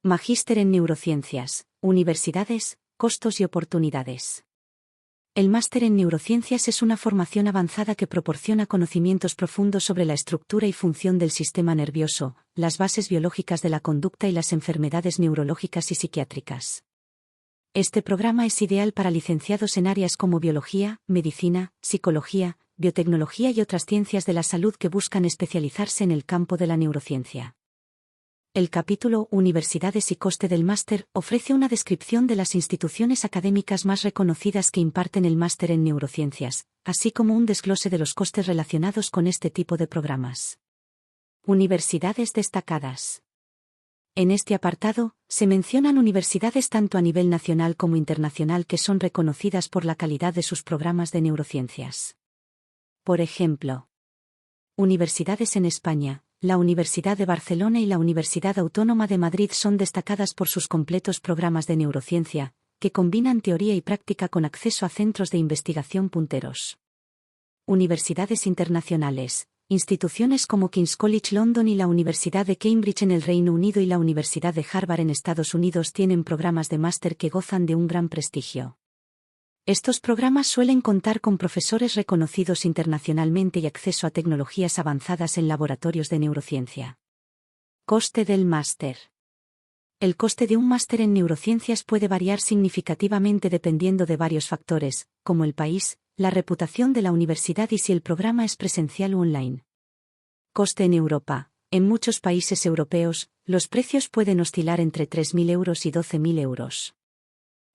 Magíster en Neurociencias, Universidades, costos y oportunidades. El máster en neurociencias es una formación avanzada que proporciona conocimientos profundos sobre la estructura y función del sistema nervioso, las bases biológicas de la conducta y las enfermedades neurológicas y psiquiátricas. Este programa es ideal para licenciados en áreas como biología, medicina, psicología, biotecnología y otras ciencias de la salud que buscan especializarse en el campo de la neurociencia. El capítulo Universidades y coste del máster ofrece una descripción de las instituciones académicas más reconocidas que imparten el máster en neurociencias, así como un desglose de los costes relacionados con este tipo de programas. Universidades destacadas. En este apartado, se mencionan universidades tanto a nivel nacional como internacional que son reconocidas por la calidad de sus programas de neurociencias. Por ejemplo, universidades en España. La Universidad de Barcelona y la Universidad Autónoma de Madrid son destacadas por sus completos programas de neurociencia, que combinan teoría y práctica con acceso a centros de investigación punteros. Universidades internacionales. Instituciones como King's College London y la Universidad de Cambridge en el Reino Unido y la Universidad de Harvard en Estados Unidos tienen programas de máster que gozan de un gran prestigio. Estos programas suelen contar con profesores reconocidos internacionalmente y acceso a tecnologías avanzadas en laboratorios de neurociencia. Coste del máster. El coste de un máster en neurociencias puede variar significativamente dependiendo de varios factores, como el país, la reputación de la universidad y si el programa es presencial o online. Coste en Europa. En muchos países europeos, los precios pueden oscilar entre 3.000 euros y 12.000 euros.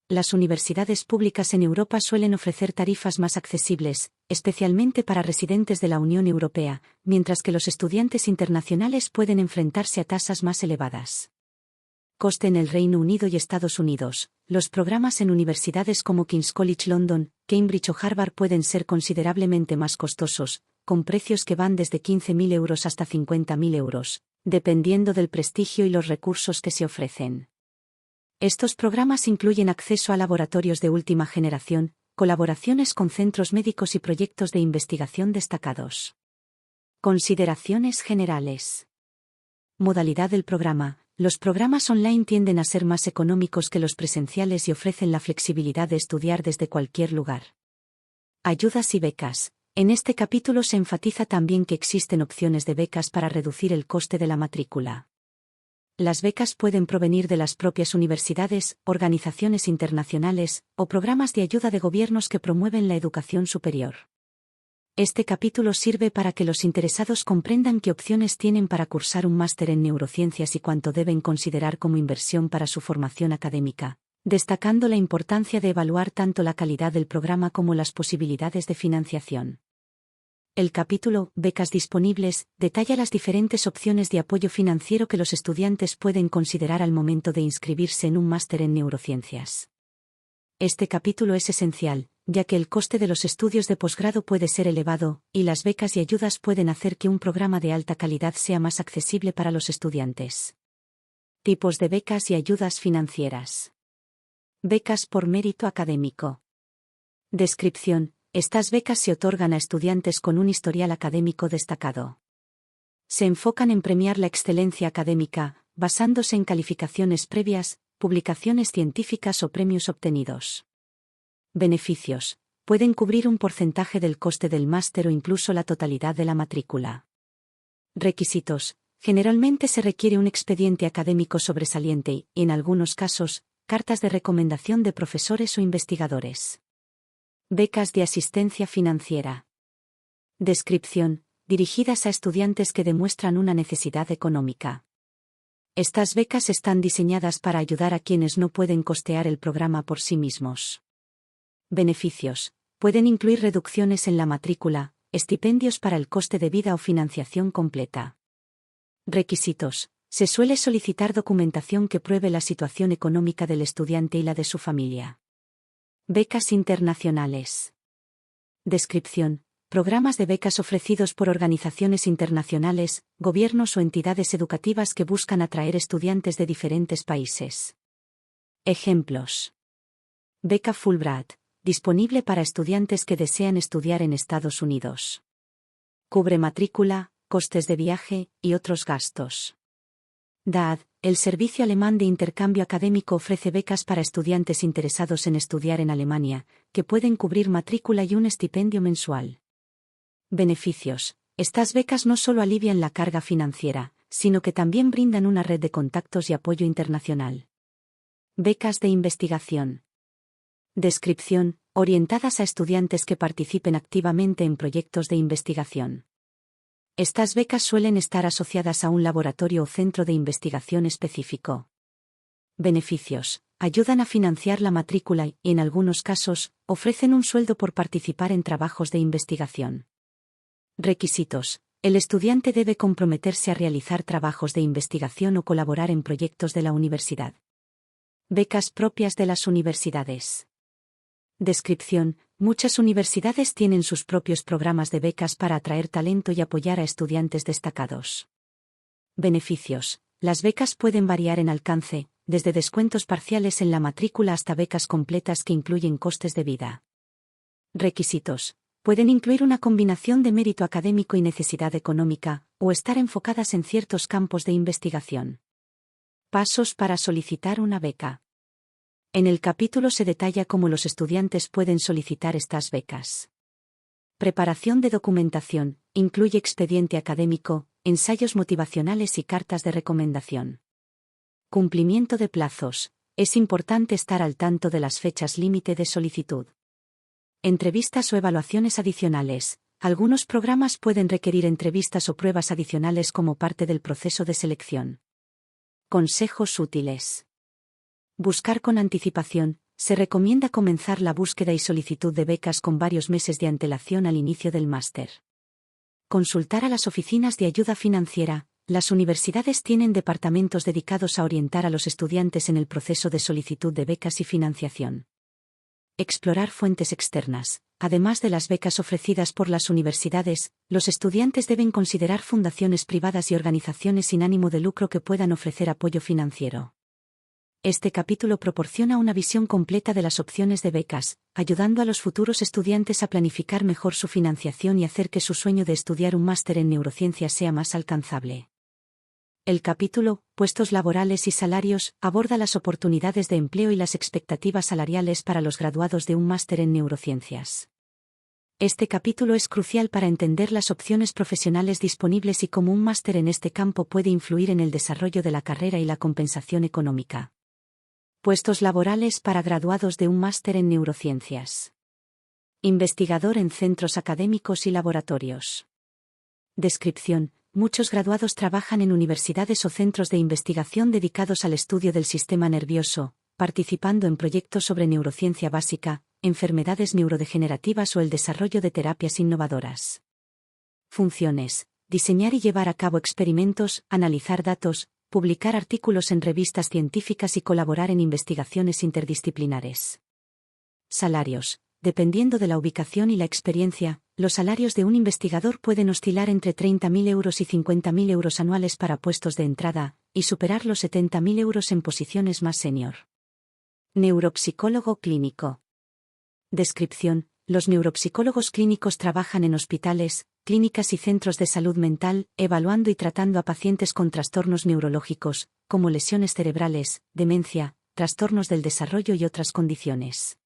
Las universidades públicas en Europa suelen ofrecer tarifas más accesibles, especialmente para residentes de la Unión Europea, mientras que los estudiantes internacionales pueden enfrentarse a tasas más elevadas. Coste en el Reino Unido y Estados Unidos. Los programas en universidades como King's College London, Cambridge o Harvard pueden ser considerablemente más costosos, con precios que van desde 15.000 euros hasta 50.000 euros, dependiendo del prestigio y los recursos que se ofrecen. Estos programas incluyen acceso a laboratorios de última generación, colaboraciones con centros médicos y proyectos de investigación destacados. Consideraciones generales. Modalidad del programa. Los programas online tienden a ser más económicos que los presenciales y ofrecen la flexibilidad de estudiar desde cualquier lugar. Ayudas y becas. En este capítulo se enfatiza también que existen opciones de becas para reducir el coste de la matrícula. Las becas pueden provenir de las propias universidades, organizaciones internacionales, o programas de ayuda de gobiernos que promueven la educación superior. Este capítulo sirve para que los interesados comprendan qué opciones tienen para cursar un máster en neurociencias y cuánto deben considerar como inversión para su formación académica, destacando la importancia de evaluar tanto la calidad del programa como las posibilidades de financiación. El capítulo Becas disponibles detalla las diferentes opciones de apoyo financiero que los estudiantes pueden considerar al momento de inscribirse en un máster en neurociencias. Este capítulo es esencial, ya que el coste de los estudios de posgrado puede ser elevado, y las becas y ayudas pueden hacer que un programa de alta calidad sea más accesible para los estudiantes. Tipos de becas y ayudas financieras. Becas por mérito académico. Descripción. Estas becas se otorgan a estudiantes con un historial académico destacado. Se enfocan en premiar la excelencia académica, basándose en calificaciones previas, publicaciones científicas o premios obtenidos. Beneficios. Pueden cubrir un porcentaje del coste del máster o incluso la totalidad de la matrícula. Requisitos. Generalmente se requiere un expediente académico sobresaliente y, en algunos casos, cartas de recomendación de profesores o investigadores. Becas de asistencia financiera. Descripción. Dirigidas a estudiantes que demuestran una necesidad económica. Estas becas están diseñadas para ayudar a quienes no pueden costear el programa por sí mismos. Beneficios. Pueden incluir reducciones en la matrícula, estipendios para el coste de vida o financiación completa. Requisitos. Se suele solicitar documentación que pruebe la situación económica del estudiante y la de su familia. Becas internacionales. Descripción. Programas de becas ofrecidos por organizaciones internacionales, gobiernos o entidades educativas que buscan atraer estudiantes de diferentes países. Ejemplos. Beca Fulbright, disponible para estudiantes que desean estudiar en Estados Unidos. Cubre matrícula, costes de viaje y otros gastos. DAAD, el servicio alemán de intercambio académico, ofrece becas para estudiantes interesados en estudiar en Alemania, que pueden cubrir matrícula y un estipendio mensual. Beneficios. Estas becas no solo alivian la carga financiera, sino que también brindan una red de contactos y apoyo internacional. Becas de investigación. Descripción: orientadas a estudiantes que participen activamente en proyectos de investigación. Estas becas suelen estar asociadas a un laboratorio o centro de investigación específico. Beneficios: ayudan a financiar la matrícula y, en algunos casos, ofrecen un sueldo por participar en trabajos de investigación. Requisitos: el estudiante debe comprometerse a realizar trabajos de investigación o colaborar en proyectos de la universidad. Becas propias de las universidades. Descripción: muchas universidades tienen sus propios programas de becas para atraer talento y apoyar a estudiantes destacados. Beneficios: las becas pueden variar en alcance, desde descuentos parciales en la matrícula hasta becas completas que incluyen costes de vida. Requisitos: pueden incluir una combinación de mérito académico y necesidad económica, o estar enfocadas en ciertos campos de investigación. Pasos para solicitar una beca. En el capítulo se detalla cómo los estudiantes pueden solicitar estas becas. Preparación de documentación: incluye expediente académico, ensayos motivacionales y cartas de recomendación. Cumplimiento de plazos: es importante estar al tanto de las fechas límite de solicitud. Entrevistas o evaluaciones adicionales: algunos programas pueden requerir entrevistas o pruebas adicionales como parte del proceso de selección. Consejos útiles. Buscar con anticipación: se recomienda comenzar la búsqueda y solicitud de becas con varios meses de antelación al inicio del máster. Consultar a las oficinas de ayuda financiera: las universidades tienen departamentos dedicados a orientar a los estudiantes en el proceso de solicitud de becas y financiación. Explorar fuentes externas: además de las becas ofrecidas por las universidades, los estudiantes deben considerar fundaciones privadas y organizaciones sin ánimo de lucro que puedan ofrecer apoyo financiero. Este capítulo proporciona una visión completa de las opciones de becas, ayudando a los futuros estudiantes a planificar mejor su financiación y hacer que su sueño de estudiar un máster en neurociencias sea más alcanzable. El capítulo Puestos laborales y salarios aborda las oportunidades de empleo y las expectativas salariales para los graduados de un máster en neurociencias. Este capítulo es crucial para entender las opciones profesionales disponibles y cómo un máster en este campo puede influir en el desarrollo de la carrera y la compensación económica. Puestos laborales para graduados de un máster en neurociencias. Investigador en centros académicos y laboratorios. Descripción: muchos graduados trabajan en universidades o centros de investigación dedicados al estudio del sistema nervioso, participando en proyectos sobre neurociencia básica, enfermedades neurodegenerativas o el desarrollo de terapias innovadoras. Funciones: diseñar y llevar a cabo experimentos, analizar datos, publicar artículos en revistas científicas y colaborar en investigaciones interdisciplinares. Salarios: dependiendo de la ubicación y la experiencia, los salarios de un investigador pueden oscilar entre 30.000 euros y 50.000 euros anuales para puestos de entrada, y superar los 70.000 euros en posiciones más senior. Neuropsicólogo clínico. Descripción: los neuropsicólogos clínicos trabajan en hospitales, clínicas y centros de salud mental, evaluando y tratando a pacientes con trastornos neurológicos, como lesiones cerebrales, demencia, trastornos del desarrollo y otras condiciones.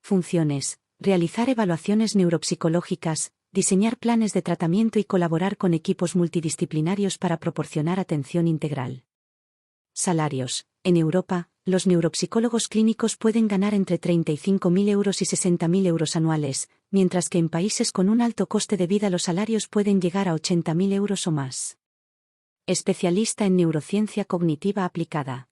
Funciones: realizar evaluaciones neuropsicológicas, diseñar planes de tratamiento y colaborar con equipos multidisciplinarios para proporcionar atención integral. Salarios: en Europa, los neuropsicólogos clínicos pueden ganar entre 35.000 euros y 60.000 euros anuales, mientras que en países con un alto coste de vida los salarios pueden llegar a 80.000 euros o más. Especialista en neurociencia cognitiva aplicada.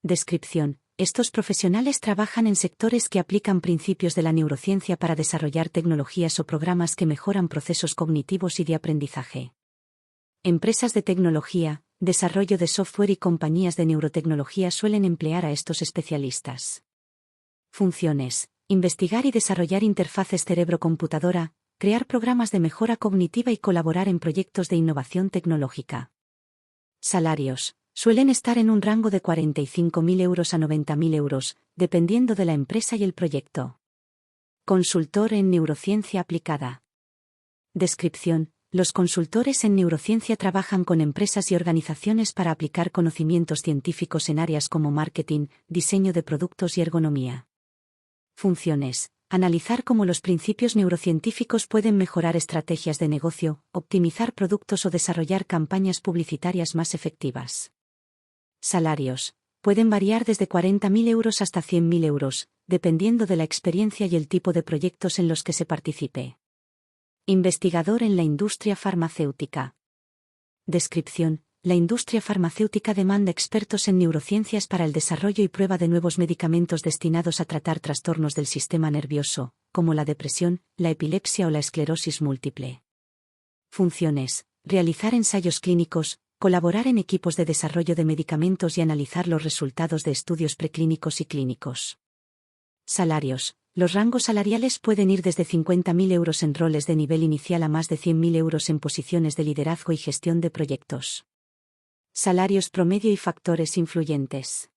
Descripción: estos profesionales trabajan en sectores que aplican principios de la neurociencia para desarrollar tecnologías o programas que mejoran procesos cognitivos y de aprendizaje. Empresas de tecnología, desarrollo de software y compañías de neurotecnología suelen emplear a estos especialistas. Funciones: investigar y desarrollar interfaces cerebro-computadora, crear programas de mejora cognitiva y colaborar en proyectos de innovación tecnológica. Salarios: suelen estar en un rango de 45.000 euros a 90.000 euros, dependiendo de la empresa y el proyecto. Consultor en neurociencia aplicada. Descripción: Los consultores en neurociencia trabajan con empresas y organizaciones para aplicar conocimientos científicos en áreas como marketing, diseño de productos y ergonomía. Funciones: analizar cómo los principios neurocientíficos pueden mejorar estrategias de negocio, optimizar productos o desarrollar campañas publicitarias más efectivas. Salarios: pueden variar desde 40.000 euros hasta 100.000 euros, dependiendo de la experiencia y el tipo de proyectos en los que se participe. Investigador en la industria farmacéutica. Descripción: la industria farmacéutica demanda expertos en neurociencias para el desarrollo y prueba de nuevos medicamentos destinados a tratar trastornos del sistema nervioso, como la depresión, la epilepsia o la esclerosis múltiple. Funciones: realizar ensayos clínicos, colaborar en equipos de desarrollo de medicamentos y analizar los resultados de estudios preclínicos y clínicos. Salarios: los rangos salariales pueden ir desde 50.000 euros en roles de nivel inicial a más de 100.000 euros en posiciones de liderazgo y gestión de proyectos. Salarios promedio y factores influyentes.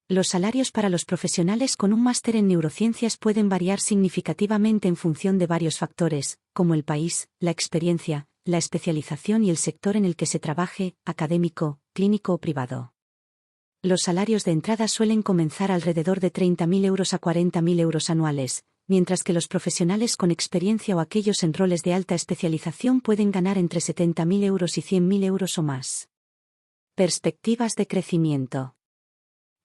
Los salarios para los profesionales con un máster en neurociencias pueden variar significativamente en función de varios factores, como el país, la experiencia, la especialización y el sector en el que se trabaje, académico, clínico o privado. Los salarios de entrada suelen comenzar alrededor de 30.000 euros a 40.000 euros anuales, mientras que los profesionales con experiencia o aquellos en roles de alta especialización pueden ganar entre 70.000 euros y 100.000 euros o más. Perspectivas de crecimiento.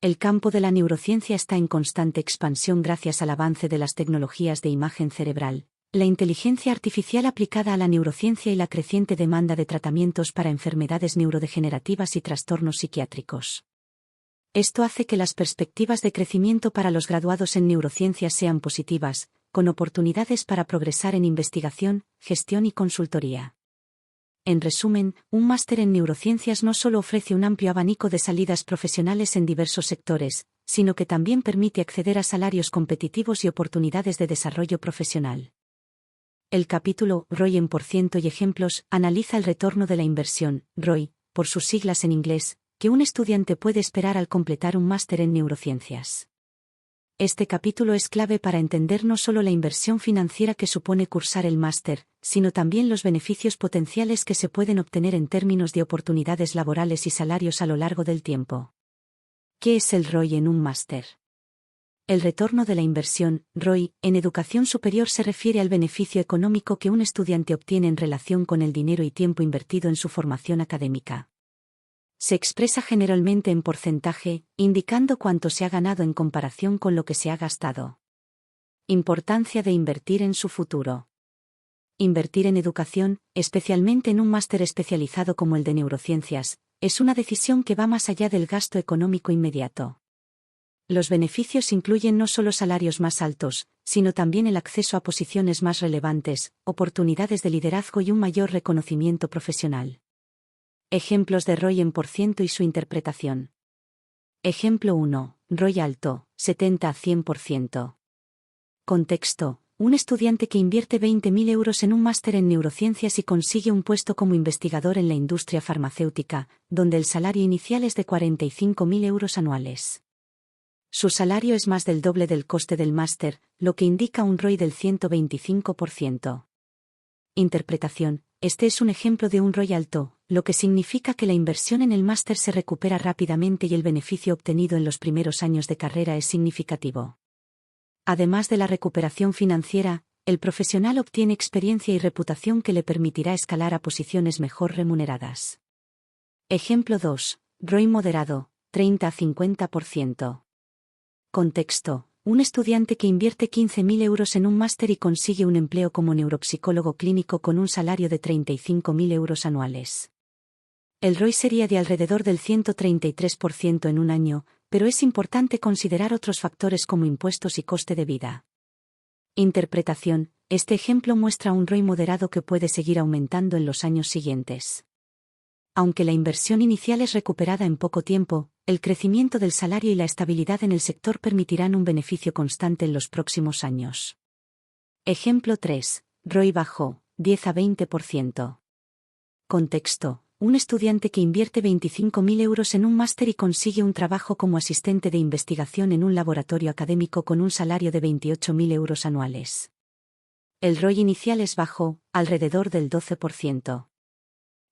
El campo de la neurociencia está en constante expansión gracias al avance de las tecnologías de imagen cerebral, la inteligencia artificial aplicada a la neurociencia y la creciente demanda de tratamientos para enfermedades neurodegenerativas y trastornos psiquiátricos. Esto hace que las perspectivas de crecimiento para los graduados en neurociencias sean positivas, con oportunidades para progresar en investigación, gestión y consultoría. En resumen, un máster en neurociencias no solo ofrece un amplio abanico de salidas profesionales en diversos sectores, sino que también permite acceder a salarios competitivos y oportunidades de desarrollo profesional. El capítulo ROI en % y ejemplos analiza el retorno de la inversión, ROI, por sus siglas en inglés, que un estudiante puede esperar al completar un máster en neurociencias. Este capítulo es clave para entender no solo la inversión financiera que supone cursar el máster, sino también los beneficios potenciales que se pueden obtener en términos de oportunidades laborales y salarios a lo largo del tiempo. ¿Qué es el ROI en un máster? El retorno de la inversión, ROI, en educación superior se refiere al beneficio económico que un estudiante obtiene en relación con el dinero y tiempo invertido en su formación académica. Se expresa generalmente en porcentaje, indicando cuánto se ha ganado en comparación con lo que se ha gastado. Importancia de invertir en su futuro. Invertir en educación, especialmente en un máster especializado como el de neurociencias, es una decisión que va más allá del gasto económico inmediato. Los beneficios incluyen no solo salarios más altos, sino también el acceso a posiciones más relevantes, oportunidades de liderazgo y un mayor reconocimiento profesional. Ejemplos de ROI en % y su interpretación. Ejemplo 1. ROI alto, 70 a 100%. Contexto. Un estudiante que invierte 20.000 euros en un máster en neurociencias y consigue un puesto como investigador en la industria farmacéutica, donde el salario inicial es de 45.000 euros anuales. Su salario es más del doble del coste del máster, lo que indica un ROI del 125%. Interpretación. Este es un ejemplo de un ROI alto, lo que significa que la inversión en el máster se recupera rápidamente y el beneficio obtenido en los primeros años de carrera es significativo. Además de la recuperación financiera, el profesional obtiene experiencia y reputación que le permitirá escalar a posiciones mejor remuneradas. Ejemplo 2. ROI moderado, 30 a 50%. Contexto. Un estudiante que invierte 15.000 euros en un máster y consigue un empleo como neuropsicólogo clínico con un salario de 35.000 euros anuales. El ROI sería de alrededor del 133% en un año, pero es importante considerar otros factores como impuestos y coste de vida. Interpretación. Este ejemplo muestra un ROI moderado que puede seguir aumentando en los años siguientes. Aunque la inversión inicial es recuperada en poco tiempo, el crecimiento del salario y la estabilidad en el sector permitirán un beneficio constante en los próximos años. Ejemplo 3. ROI bajo, 10 a 20%. Contexto. Un estudiante que invierte 25.000 euros en un máster y consigue un trabajo como asistente de investigación en un laboratorio académico con un salario de 28.000 euros anuales. El ROI inicial es bajo, alrededor del 12%.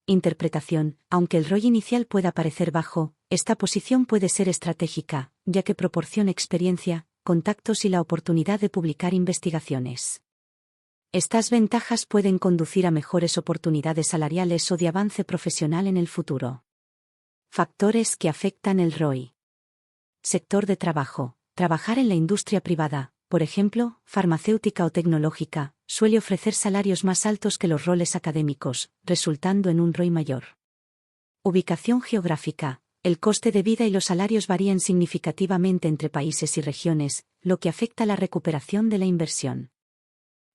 Interpretación: aunque el ROI inicial pueda parecer bajo, esta posición puede ser estratégica, ya que proporciona experiencia, contactos y la oportunidad de publicar investigaciones. Estas ventajas pueden conducir a mejores oportunidades salariales o de avance profesional en el futuro. Factores que afectan el ROI. Sector de trabajo. Trabajar en la industria privada, por ejemplo, farmacéutica o tecnológica, suele ofrecer salarios más altos que los roles académicos, resultando en un ROI mayor. Ubicación geográfica. El coste de vida y los salarios varían significativamente entre países y regiones, lo que afecta la recuperación de la inversión.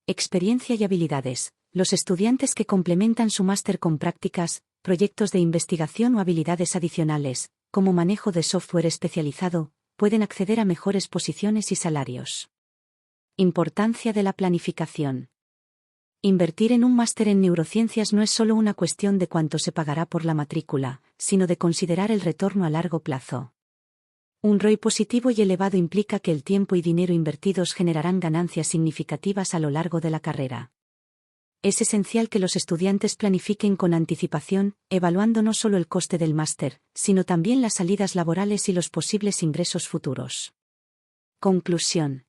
Experiencia y habilidades. Los estudiantes que complementan su máster con prácticas, proyectos de investigación o habilidades adicionales, como manejo de software especializado, pueden acceder a mejores posiciones y salarios. Importancia de la planificación. Invertir en un máster en neurociencias no es solo una cuestión de cuánto se pagará por la matrícula, sino de considerar el retorno a largo plazo. Un ROI positivo y elevado implica que el tiempo y dinero invertidos generarán ganancias significativas a lo largo de la carrera. Es esencial que los estudiantes planifiquen con anticipación, evaluando no solo el coste del máster, sino también las salidas laborales y los posibles ingresos futuros. Conclusión.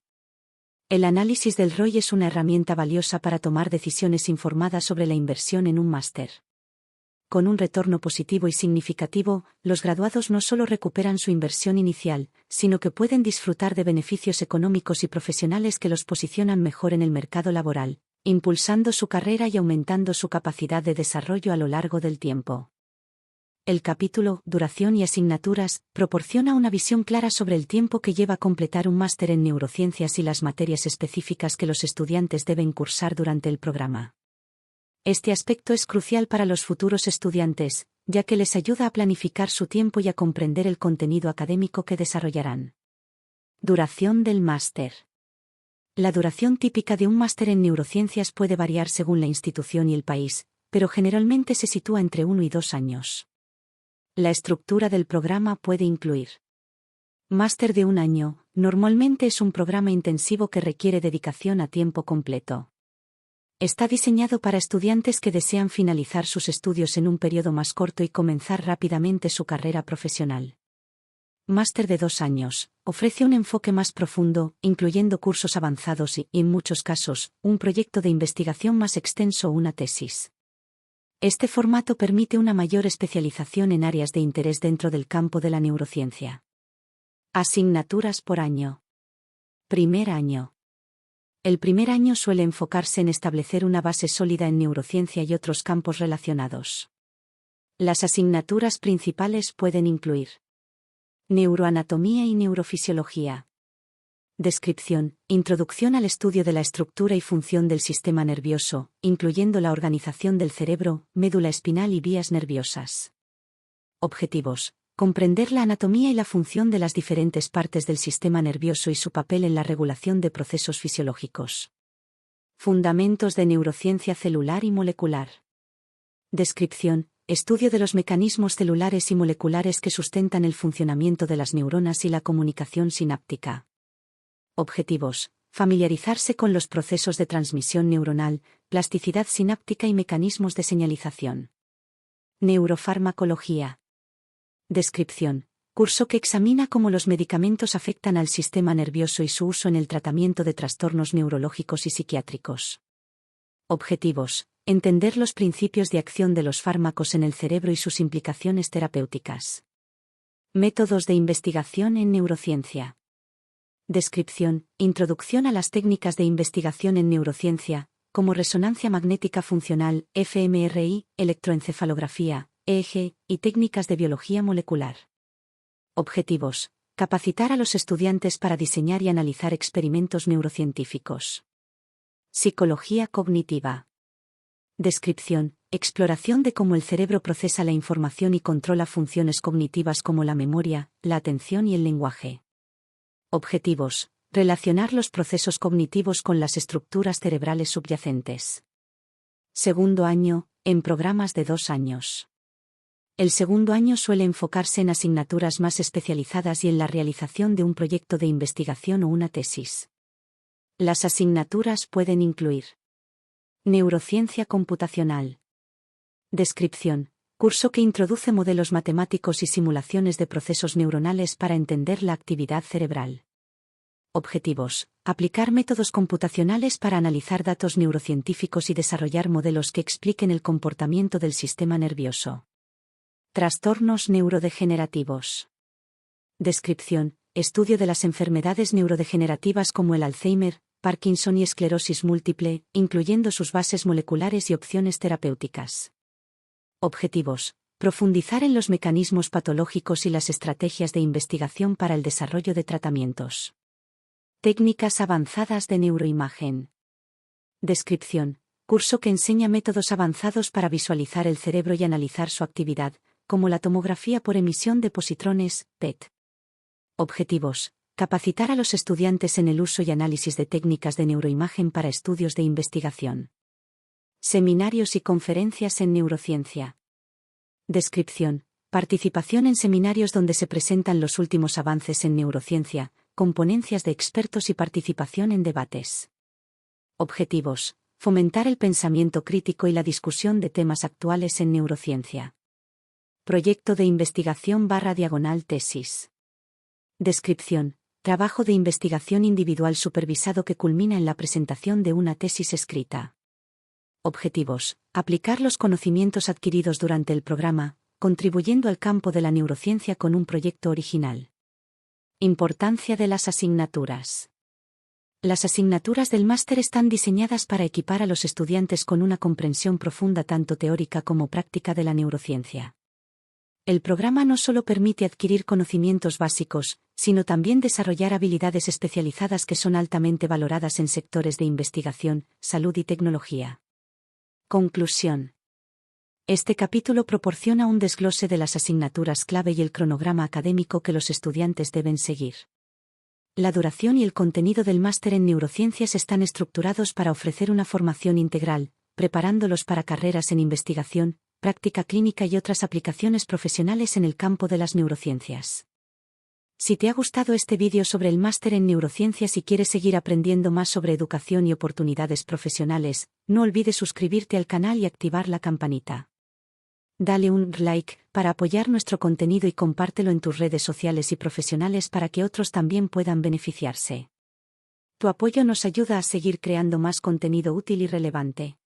El análisis del ROI es una herramienta valiosa para tomar decisiones informadas sobre la inversión en un máster. Con un retorno positivo y significativo, los graduados no solo recuperan su inversión inicial, sino que pueden disfrutar de beneficios económicos y profesionales que los posicionan mejor en el mercado laboral, impulsando su carrera y aumentando su capacidad de desarrollo a lo largo del tiempo. El capítulo Duración y asignaturas proporciona una visión clara sobre el tiempo que lleva completar un máster en neurociencias y las materias específicas que los estudiantes deben cursar durante el programa. Este aspecto es crucial para los futuros estudiantes, ya que les ayuda a planificar su tiempo y a comprender el contenido académico que desarrollarán. Duración del máster. La duración típica de un máster en neurociencias puede variar según la institución y el país, pero generalmente se sitúa entre 1 y 2 años. La estructura del programa puede incluir: máster de 1 año, normalmente es un programa intensivo que requiere dedicación a tiempo completo. Está diseñado para estudiantes que desean finalizar sus estudios en un periodo más corto y comenzar rápidamente su carrera profesional. Máster de 2 años, ofrece un enfoque más profundo, incluyendo cursos avanzados y, en muchos casos, un proyecto de investigación más extenso o una tesis. Este formato permite una mayor especialización en áreas de interés dentro del campo de la neurociencia. Asignaturas por año. Primer año. El primer año suele enfocarse en establecer una base sólida en neurociencia y otros campos relacionados. Las asignaturas principales pueden incluir: neuroanatomía y neurofisiología. Descripción, introducción al estudio de la estructura y función del sistema nervioso, incluyendo la organización del cerebro, médula espinal y vías nerviosas. Objetivos: comprender la anatomía y la función de las diferentes partes del sistema nervioso y su papel en la regulación de procesos fisiológicos. Fundamentos de neurociencia celular y molecular. Descripción, estudio de los mecanismos celulares y moleculares que sustentan el funcionamiento de las neuronas y la comunicación sináptica. Objetivos: familiarizarse con los procesos de transmisión neuronal, plasticidad sináptica y mecanismos de señalización. Neurofarmacología. Descripción, curso que examina cómo los medicamentos afectan al sistema nervioso y su uso en el tratamiento de trastornos neurológicos y psiquiátricos. Objetivos: entender los principios de acción de los fármacos en el cerebro y sus implicaciones terapéuticas. Métodos de investigación en neurociencia. Descripción, introducción a las técnicas de investigación en neurociencia, como resonancia magnética funcional, fMRI, electroencefalografía, EEG, y técnicas de biología molecular. Objetivos: capacitar a los estudiantes para diseñar y analizar experimentos neurocientíficos. Psicología cognitiva. Descripción, exploración de cómo el cerebro procesa la información y controla funciones cognitivas como la memoria, la atención y el lenguaje. Objetivos: relacionar los procesos cognitivos con las estructuras cerebrales subyacentes. Segundo año, en programas de 2 años. El segundo año suele enfocarse en asignaturas más especializadas y en la realización de un proyecto de investigación o una tesis. Las asignaturas pueden incluir: Neurociencia computacional. Descripción. Curso que introduce modelos matemáticos y simulaciones de procesos neuronales para entender la actividad cerebral. Objetivos. Aplicar métodos computacionales para analizar datos neurocientíficos y desarrollar modelos que expliquen el comportamiento del sistema nervioso. Trastornos neurodegenerativos. Descripción. Estudio de las enfermedades neurodegenerativas como el Alzheimer, Parkinson y esclerosis múltiple, incluyendo sus bases moleculares y opciones terapéuticas. Objetivos. Profundizar en los mecanismos patológicos y las estrategias de investigación para el desarrollo de tratamientos. Técnicas avanzadas de neuroimagen. Descripción. Curso que enseña métodos avanzados para visualizar el cerebro y analizar su actividad, como la tomografía por emisión de positrones, PET. Objetivos. Capacitar a los estudiantes en el uso y análisis de técnicas de neuroimagen para estudios de investigación. Seminarios y conferencias en neurociencia. Descripción. Participación en seminarios donde se presentan los últimos avances en neurociencia, con ponencias de expertos y participación en debates. Objetivos. Fomentar el pensamiento crítico y la discusión de temas actuales en neurociencia. Proyecto de investigación/tesis. Descripción. Trabajo de investigación individual supervisado que culmina en la presentación de una tesis escrita. Objetivos. Aplicar los conocimientos adquiridos durante el programa, contribuyendo al campo de la neurociencia con un proyecto original. Importancia de las asignaturas. Las asignaturas del máster están diseñadas para equipar a los estudiantes con una comprensión profunda tanto teórica como práctica de la neurociencia. El programa no solo permite adquirir conocimientos básicos, sino también desarrollar habilidades especializadas que son altamente valoradas en sectores de investigación, salud y tecnología. Conclusión. Este capítulo proporciona un desglose de las asignaturas clave y el cronograma académico que los estudiantes deben seguir. La duración y el contenido del máster en neurociencias están estructurados para ofrecer una formación integral, preparándolos para carreras en investigación, práctica clínica y otras aplicaciones profesionales en el campo de las neurociencias. Si te ha gustado este vídeo sobre el máster en neurociencias y quieres seguir aprendiendo más sobre educación y oportunidades profesionales, no olvides suscribirte al canal y activar la campanita. Dale un like para apoyar nuestro contenido y compártelo en tus redes sociales y profesionales para que otros también puedan beneficiarse. Tu apoyo nos ayuda a seguir creando más contenido útil y relevante.